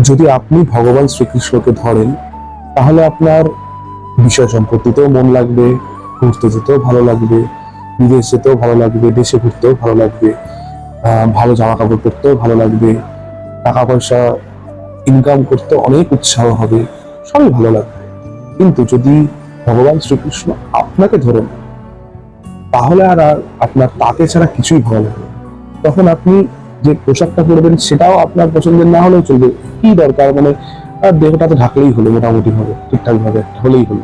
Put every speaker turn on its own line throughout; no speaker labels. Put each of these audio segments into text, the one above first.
যদি আপনি ভগবান শ্রীকৃষ্ণকে ধরেন তাহলে আপনার বিষয় সম্পত্তিতেও মন লাগবে, ঘুরতে যেতেও ভালো লাগবে, বিদেশ যেতেও ভালো লাগবে, দেশে ঘুরতেও ভালো লাগবে, ভালো জামা কাপড় পরতেও ভালো লাগবে, টাকা পয়সা ইনকাম করতে অনেক উৎসাহ হবে, সবই ভালো লাগবে। কিন্তু যদি ভগবান শ্রীকৃষ্ণ আপনাকে ধরেন তাহলে আর আর আপনার তাকে ছাড়া কিছুই ভালো লাগবে না। তখন আপনি যে পোশাকটা পরবেন সেটাও আপনার পছন্দের না হলেও চলবে, কি দরকার, মানে দেহটাতে ঢাকলেই হলো, মোটামুটি ভাবে ঠিকঠাক ভাবে হলেই হলো।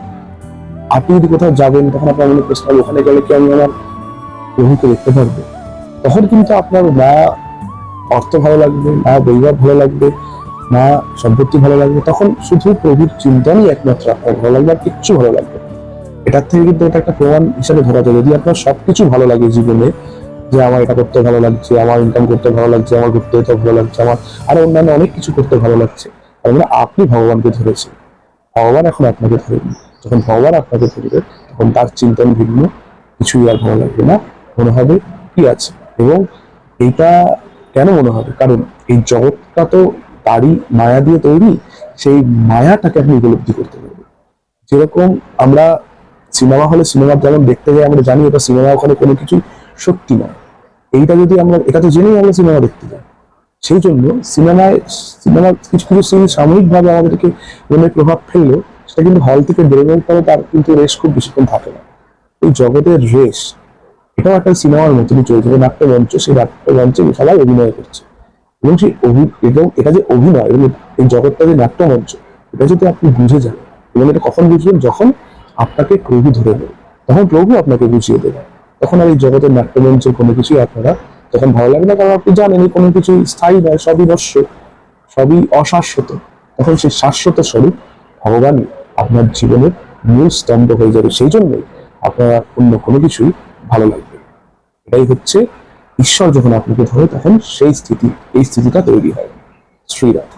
আপনি যদি কোথাও যাবেন তখন আপনার মনে প্রশ্ন হবে, ওখানে গেলে কি আমি আমার প্রভুকে দেখতে পারবো? তখন কিন্তু আপনার না অর্থ ভালো লাগবে, না বৈভব ভালো লাগবে, না সম্পত্তি ভালো লাগবে, তখন শুধু প্রভুর চিন্তনই একমাত্র আপনার ভালো লাগবে, আর কিচ্ছু ভালো লাগবে না। এটার থেকে কিন্তু এটা একটা প্রমাণ হিসাবে ধরা যায়, যদি আপনার সবকিছু ভালো লাগে জীবনে, যে আমার এটা করতে ভালো লাগছে, আমার ইনকাম করতে ভালো লাগছে, আমার ঘুরতে যেতে ভালো লাগছে, আমার আরো অন্যান্য অনেক কিছু করতে ভালো লাগছে, তার মানে আপনি ভগবানকে ধরেছেন, ভগবান এখন আপনাকে ধরেনি। যখন ভগবান আপনাকে ধরবে তখন তার চিন্তন ভিন্ন, কিছুই আর ভালো লাগবে না, মনে হবে কি আছে। এবং এইটা কেন মনে হবে, কারণ এই জগৎটা তো তারই মায়া দিয়ে তৈরি, সেই মায়াটাকে আপনি উপলব্ধি করতে পারবেন। যেরকম আমরা সিনেমা হলে সিনেমা যেমন দেখতে যাই, আমরা জানি এটা সিনেমা, ওখানে কোনো কিছু সত্যি নয়, এইটা যদি আমরা এটা তো জেনেই আমরা সিনেমা দেখতে যাই। সেই জন্য সিনেমা কিছু কিছু সিন সাময়িকভাবে আমাদেরকে মনে প্রভাব ফেললেও সেটা কিন্তু হল থেকে বেরোনোর পরে তার কিন্তু রেশ খুব বেশিক্ষণ থাকে না। এই জগতের রেশ এটাও একটা সিনেমার মতনই চলছে, যে নাট্যমঞ্চ, সেই নাট্যমঞ্চে সবাই অভিনয় করছে, এবং এবং এটা যে অভিনয় এবং এই জগৎটা যে নাট্যমঞ্চ, এটা যদি আপনি বুঝে যান, এবং এটা কখন বুঝবেন, যখন আপনাকে প্রভু ধরে নেবে, তখন প্রভু আপনাকে বুঝিয়ে দেবে। তখন আর এই জগতের নাট্যমঞ্চের কোনো কিছুই আপনারা তখন ভালো লাগে না, কারণ আপনি জানেন এই কোনো কিছু স্থায়ী নয়, সবই নশ্বর, সবই অশাশ্বত। তখন সেই শাশ্বত স্বরূপ ভগবানই আপনার জীবনের মূল স্তম্ভ হয়ে যাবে, সেই জন্যই আপনার অন্য কোনো কিছুই ভালো লাগবে। এটাই হচ্ছে ঈশ্বর যখন আপনাকে ধরে তখন সেই স্থিতিটা তৈরি হয়। শ্রীরাম।